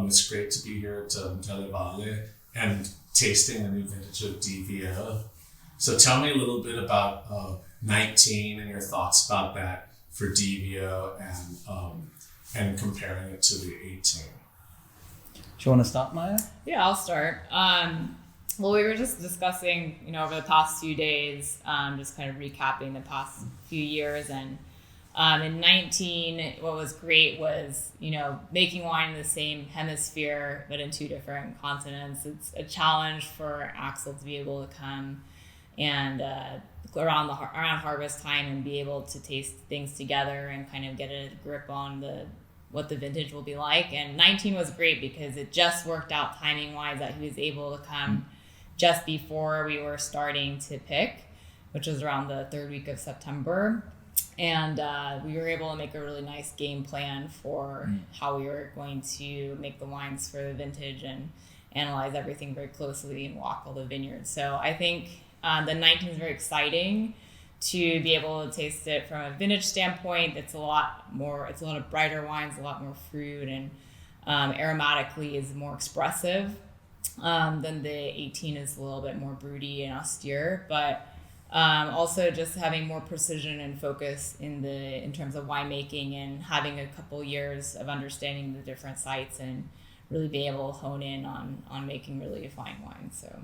It's great to be here at Dalla Valle and tasting the new vintage of Dvo. So tell me a little bit about 19 and your thoughts about that for Dvo and comparing it to the 18. Do you want to start, Maya? Yeah, I'll start. Well, we were just discussing, over the past few days, just kind of recapping the past few years. And in 19, what was great was, making wine in the same hemisphere, but in two different continents. It's a challenge for Axel to be able to come and around harvest time and be able to taste things together and kind of get a grip on what the vintage will be like. And 19 was great because it just worked out timing wise that he was able to come just before we were starting to pick, which was around the third week of September. And we were able to make a really nice game plan for how we were going to make the wines for the vintage and analyze everything very closely and walk all the vineyards. So I think the 19 is very exciting to be able to taste it from a vintage standpoint. It's a lot of brighter wines, a lot more fruit, and aromatically is more expressive than the 18 is a little bit more broody and austere, but also just having more precision and focus in terms of winemaking and having a couple years of understanding the different sites and really be able to hone in on making really fine wine. So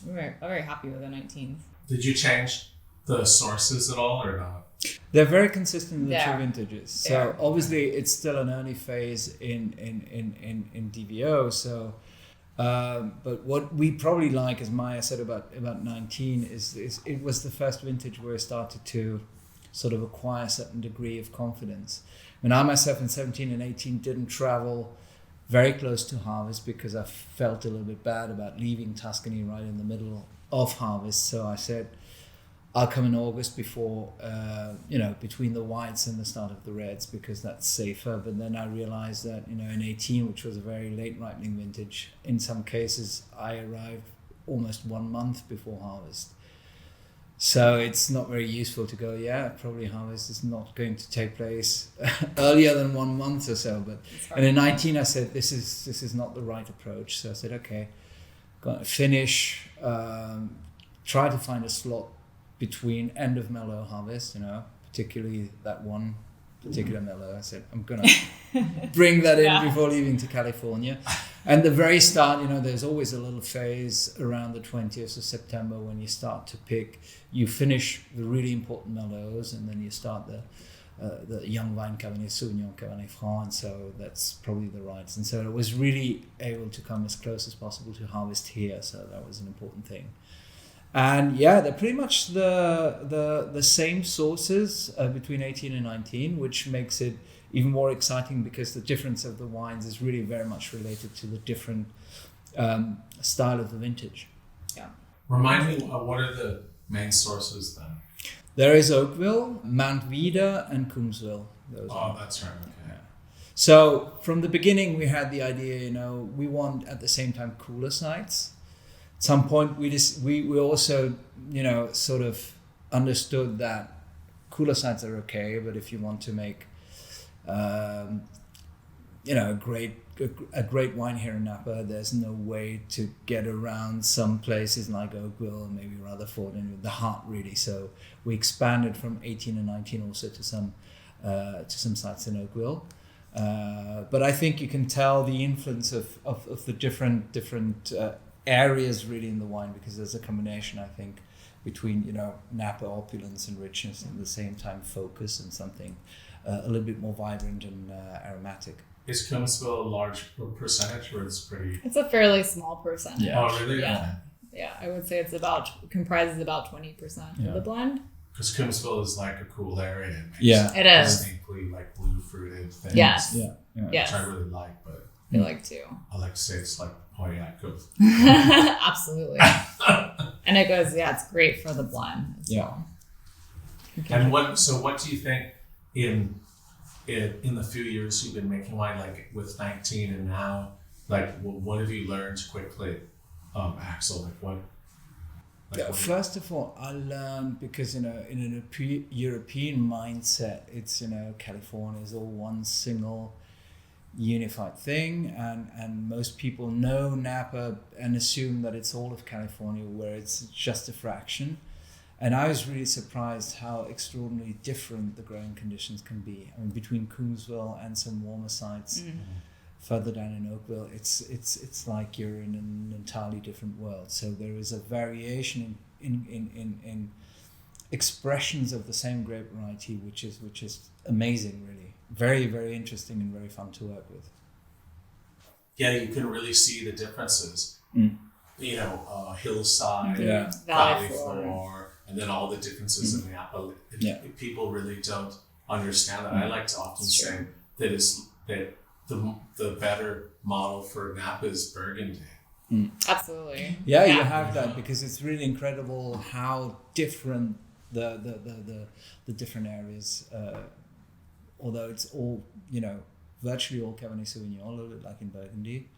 we're very happy with the 19s. Did you change the sources at all or not? They're very consistent in the two vintages. So obviously it's still an early phase in DVO. So, but what we probably like, as Maya said about 19, is it was the first vintage where I started to sort of acquire a certain degree of confidence. When I myself in 17 and 18 didn't travel very close to harvest because I felt a little bit bad about leaving Tuscany right in the middle of harvest. So I said, I'll come in August before, between the whites and the start of the reds because that's safer. But then I realized that, in 18, which was a very late ripening vintage, in some cases I arrived almost 1 month before harvest. So it's not very useful to go, probably harvest is not going to take place earlier than 1 month or so. And in 19, I said, this is not the right approach. So I said, okay, got to finish, try to find a slot between end of Merlot harvest, particularly that one particular Merlot. I said, I'm going to bring that in before leaving to California. And the very start, there's always a little phase around the 20th of September when you start to pick. You finish the really important Merlots and then you start the young vine Cabernet Sauvignon, Cabernet Franc, and so that's probably the rights. And so it was really able to come as close as possible to harvest here, so that was an important thing. And they're pretty much the same sources between 18 and 19, which makes it even more exciting because the difference of the wines is really very much related to the different style of the vintage. Yeah. Remind me, what are the main sources then? There is Oakville, Mount Vida, and Coombsville. That's right. Okay. Yeah. So from the beginning, we had the idea, we want at the same time cooler sites. At some point, we also, sort of understood that cooler sites are okay, but if you want to make, a great wine here in Napa, there's no way to get around some places like Oakville and maybe Rutherford and the heart really. So we expanded from 18 and 19 also to some sites in Oakville. But I think you can tell the influence of the different areas really in the wine because there's a combination, I think, between Napa opulence and richness and at the same time focus and something a little bit more vibrant and aromatic. Is Coombsville a large percentage or it's pretty? It's a fairly small percentage. Yeah. Oh, really? Yeah, I would say comprises about 20% of the blend. Because Coombsville is like a cool area. It is. Distinctly like blue fruited things. Yes. Yeah. Yes. Which I really like, but I like too. I like to say it's like Hoyaco. Absolutely. And it goes, it's great for the blend as well. And what do you think in the few years you've been making wine, like with 19 and now, like what have you learned quickly, Axel? First of all, I learned because in a European mindset, it's California is all one single unified thing, and most people know Napa and assume that it's all of California, where it's just a fraction. And I was really surprised how extraordinarily different the growing conditions can be. I mean, between Coombsville and some warmer sites further down in Oakville, it's like you're in an entirely different world. So there is a variation in expressions of the same grape variety, which is amazing, really. Very, very interesting and very fun to work with. Yeah, you can really see the differences. You know, hillside, valley floor, and then all the differences in Napa. People really don't understand that. I like to often say that the better model for Napa is Burgundy. Absolutely. Yeah, you have that, because it's really incredible how different the different areas, although it's all, you know, virtually all Cabernet Sauvignon, a little bit like in Burgundy.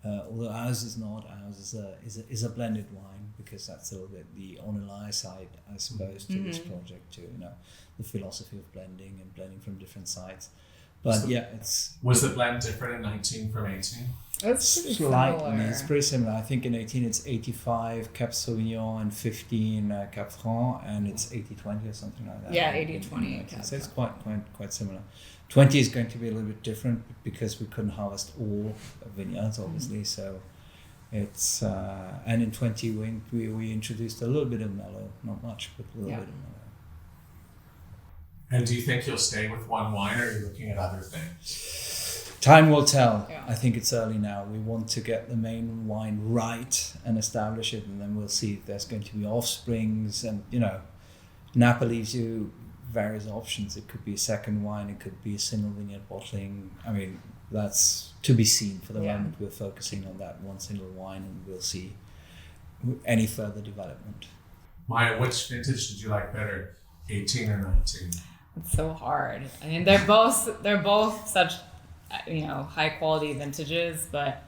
Although ours is not, ours is a blended wine, because that's a little bit the Ornellaia side, I suppose, to this project too. You know, the philosophy of blending and blending from different sites. But was the blend different in 19 from 18? It's pretty slightly similar. It's pretty similar. I think in 18 it's 85 Cap Sauvignon and 15 Cap Franc, and it's 80-20 or something like that. Yeah, 80-20 Cap. So it's quite similar. 20 is going to be a little bit different because we couldn't harvest all vineyards, obviously. So it's and in 20 we introduced a little bit of mellow, not much, but a little bit of mellow. And do you think you'll stay with one wine, or are you looking at other things? Time will tell. Yeah. I think it's early now. We want to get the main wine right and establish it, and then we'll see if there's going to be offsprings. And, you know, Napa leaves you various options. It could be a second wine, it could be a single vineyard bottling. I mean, that's to be seen. For the moment, we're focusing on that one single wine, and we'll see any further development. Maya, which vintage did you like better, 18 or 19? It's so hard. I mean, they're both such, you know, high quality vintages, but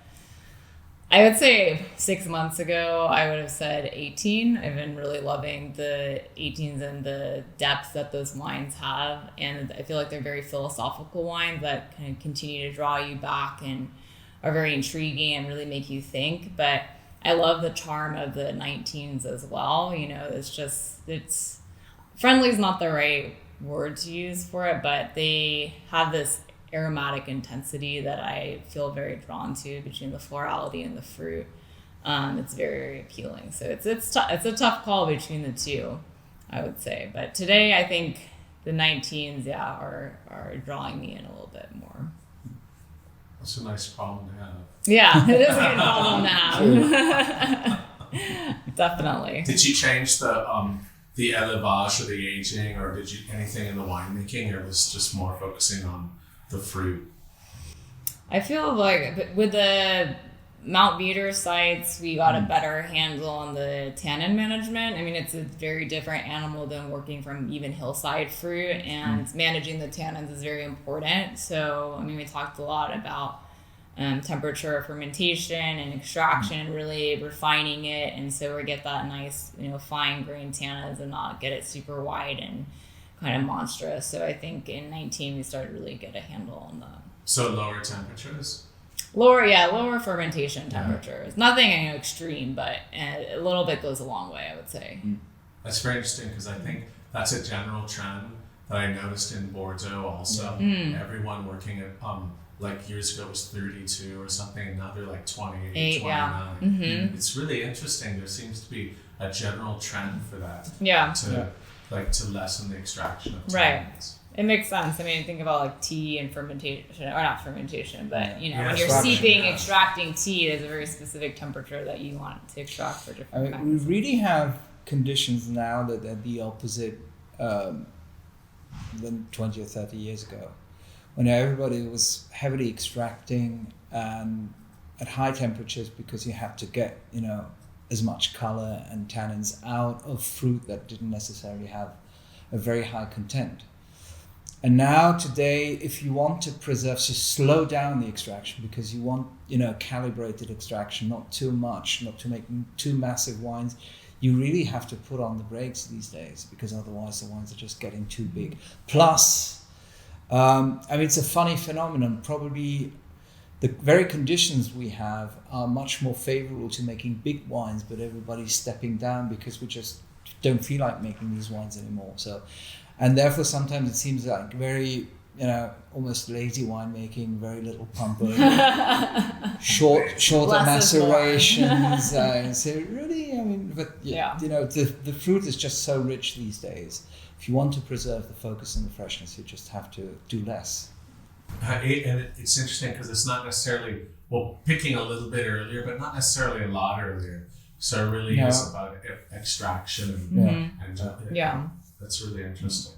I would say 6 months ago, I would have said 18. I've been really loving the 18s and the depth that those wines have. And I feel like they're very philosophical wines that kind of continue to draw you back and are very intriguing and really make you think. But I love the charm of the 19s as well. You know, it's friendly is not the right word to use for it, but they have this aromatic intensity that I feel very drawn to between the florality and the fruit. It's very, very appealing. So it's a tough call between the two, I would say. But today, I think the 19s, are drawing me in a little bit more. That's a nice problem to have. Yeah, it is a good problem to have. Definitely. Did you change the élevage or the aging, or did you anything in the winemaking, or was just more focusing on the fruit? I feel like with the Mount Veeder sites, we got a better handle on the tannin management. I mean, it's a very different animal than working from even hillside fruit, and managing the tannins is very important. So, I mean, we talked a lot about temperature, fermentation, and extraction, really refining it, and so we get that nice, you know, fine grained tannins and not get it super wide and kind of monstrous. So I think in 19 we started to really get a handle on that. So lower temperatures? Lower fermentation temperatures. Nothing, you know, extreme, but a little bit goes a long way, I would say. That's very interesting, because I think that's a general trend that I noticed in Bordeaux also. Everyone working at like years ago it was 32 or something, and now they're like 28, 29. It's really interesting. There seems to be a general trend for that. To lessen the extraction of tannins. Right. It makes sense. I mean, think about like tea and fermentation, or not fermentation, but you know, when you're extracting tea, there's a very specific temperature that you want to extract for different kinds. We really have conditions now that are the opposite than 20 or 30 years ago, when everybody was heavily extracting and at high temperatures, because you have to get, you know, as much color and tannins out of fruit that didn't necessarily have a very high content. And now today, if you want to preserve, just slow down the extraction, because you want, you know, calibrated extraction, not too much, not to make too massive wines. You really have to put on the brakes these days, because otherwise the wines are just getting too big. Plus, I mean, it's a funny phenomenon. Probably the very conditions we have are much more favorable to making big wines, but everybody's stepping down because we just don't feel like making these wines anymore. So, and therefore sometimes it seems like very, almost lazy winemaking, very little pumping, shorter Less macerations. So really, the fruit is just so rich these days. If you want to preserve the focus and the freshness, you just have to do less. And it's interesting because it's not necessarily, picking a little bit earlier, but not necessarily a lot earlier. So it really is about extraction and that's really interesting.